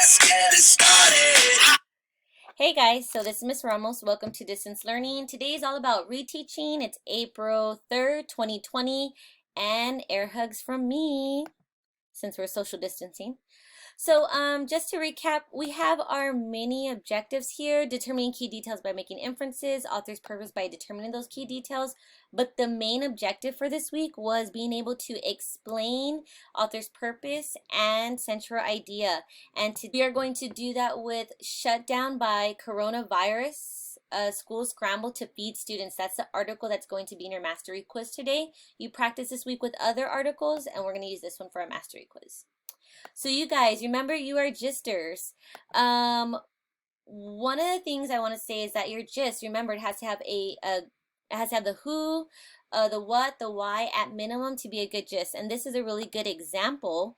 Let's get it started. Hey guys, so this is Miss Ramos. Welcome to Distance Learning. Today is all about reteaching. It's April 3rd, 2020, and air hugs from me since we're social distancing. So just to recap, we have our mini objectives here: determining key details by making inferences, author's purpose by determining those key details. But the main objective for this week was being able to explain author's purpose and central idea. And we are going to do that with Shut Down by Coronavirus. Schools scramble to feed students. That's the article that's going to be in your mastery quiz today. You practice this week with other articles, and we're going to use this one for our mastery quiz. So you guys, remember you are gisters. One of the things I want to say is that your gist, remember, it has to have it has to have the who, the what, the why at minimum to be a good gist. And this is a really good example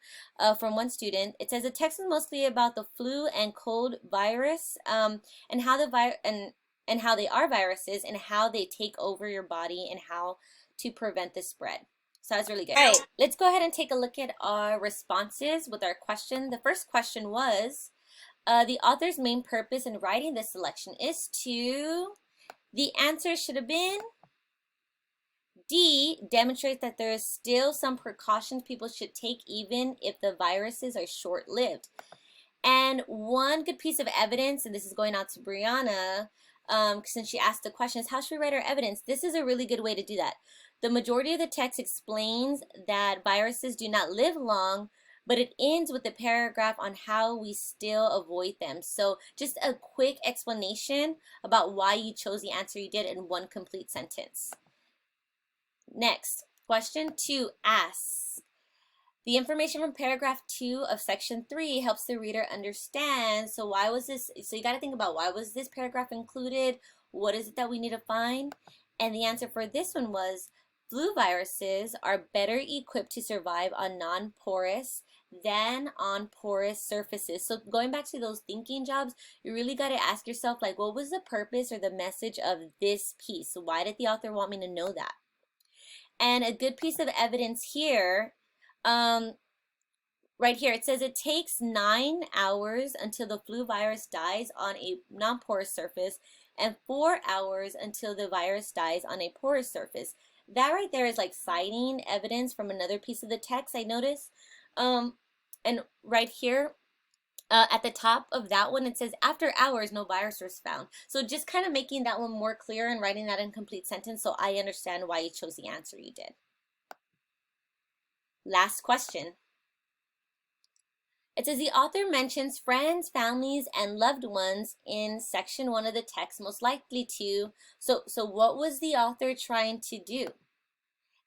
from one student. It says the text is mostly about the flu and cold virus, and how and how they are viruses and how they take over your body and how to prevent the spread. So that's really good. All right, let's go ahead and take a look at our responses with our question. The first question was, the author's main purpose in writing this selection is to, the answer should have been D, demonstrate that there is still some precautions people should take even if the viruses are short-lived. And one good piece of evidence, and this is going out to Brianna, since she asked the question, is how should we write our evidence? This is a really good way to do that. The majority of the text explains that viruses do not live long, but it ends with a paragraph on how we still avoid them. So just a quick explanation about why you chose the answer you did in one complete sentence. Next, question 2 asks, the information from paragraph 2 of section 3 helps the reader understand. So why was this, so you got to think about, why was this paragraph included? What is it that we need to find? And the answer for this one was, flu viruses are better equipped to survive on non-porous than on porous surfaces. So going back to those thinking jobs, you really got to ask yourself, like, what was the purpose or the message of this piece? Why did the author want me to know that? And a good piece of evidence here, right here, it says it takes 9 hours until the flu virus dies on a non-porous surface and 4 hours until the virus dies on a porous surface. That right there is like citing evidence from another piece of the text, I noticed. And right here, at the top of that one, it says, after hours, no virus was found. So just kind of making that one more clear and writing that in complete sentence so I understand why you chose the answer you did. Last question. It says the author mentions friends, families, and loved ones in section 1 of the text, most likely to. So what was the author trying to do?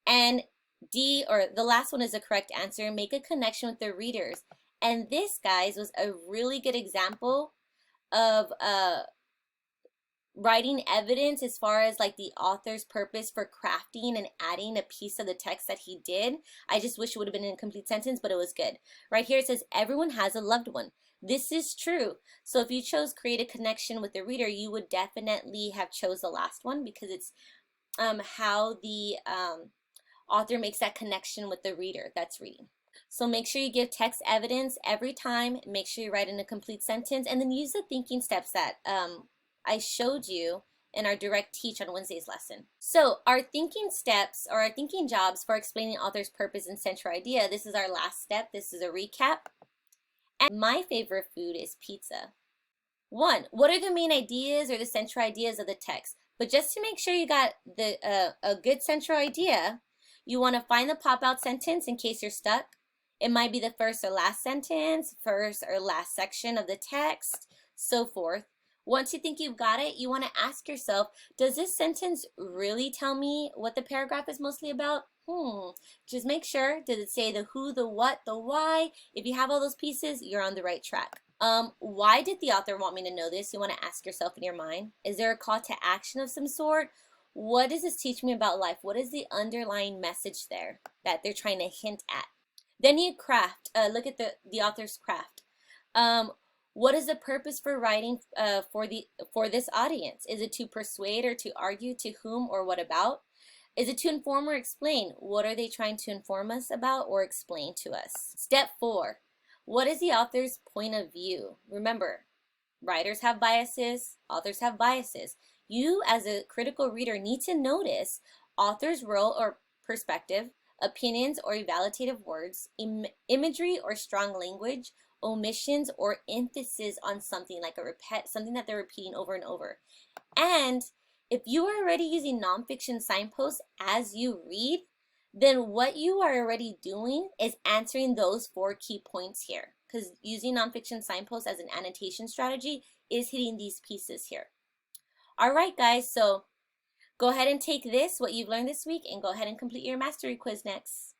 And D, or the last one, is the correct answer. Make a connection with the readers. And this, guys, was a really good example of writing evidence as far as like the author's purpose for crafting and adding a piece of the text that he did. I just wish it would have been in a complete sentence, but it was good. Right here it says everyone has a loved one. This is true. So if you chose create a connection with the reader, you would definitely have chose the last one because it's how the author makes that connection with the reader that's reading. So make sure you give text evidence every time. Make sure you write in a complete sentence, and then use the thinking steps that I showed you in our direct teach on Wednesday's lesson. So our thinking steps, or our thinking jobs for explaining author's purpose and central idea, this is our last step. This is a recap. And my favorite food is pizza. 1, what are the main ideas or the central ideas of the text? But just to make sure you got the a good central idea, you want to find the pop-out sentence in case you're stuck. It might be the first or last sentence, first or last section of the text, so forth. Once you think you've got it, you want to ask yourself, does this sentence really tell me what the paragraph is mostly about? Just make sure, did it say the who, the what, the why? If you have all those pieces, you're on the right track. Why did the author want me to know this? You want to ask yourself in your mind. Is there a call to action of some sort? What does this teach me about life? What is the underlying message there that they're trying to hint at? Then you craft, look at the author's craft. What is the purpose for writing for this audience? Is it to persuade or to argue, to whom or what about? Is it to inform or explain? What are they trying to inform us about or explain to us? Step 4. What is the author's point of view? Remember, writers have biases, authors have biases. You, as a critical reader, need to notice author's role or perspective, opinions or evaluative words, imagery or strong language, omissions or emphasis on something like something that they're repeating over and over. And if you are already using nonfiction signposts as you read, then what you are already doing is answering those 4 key points here. Because using nonfiction signposts as an annotation strategy is hitting these pieces here. All right, guys, so go ahead and take this, what you've learned this week, and go ahead and complete your mastery quiz next.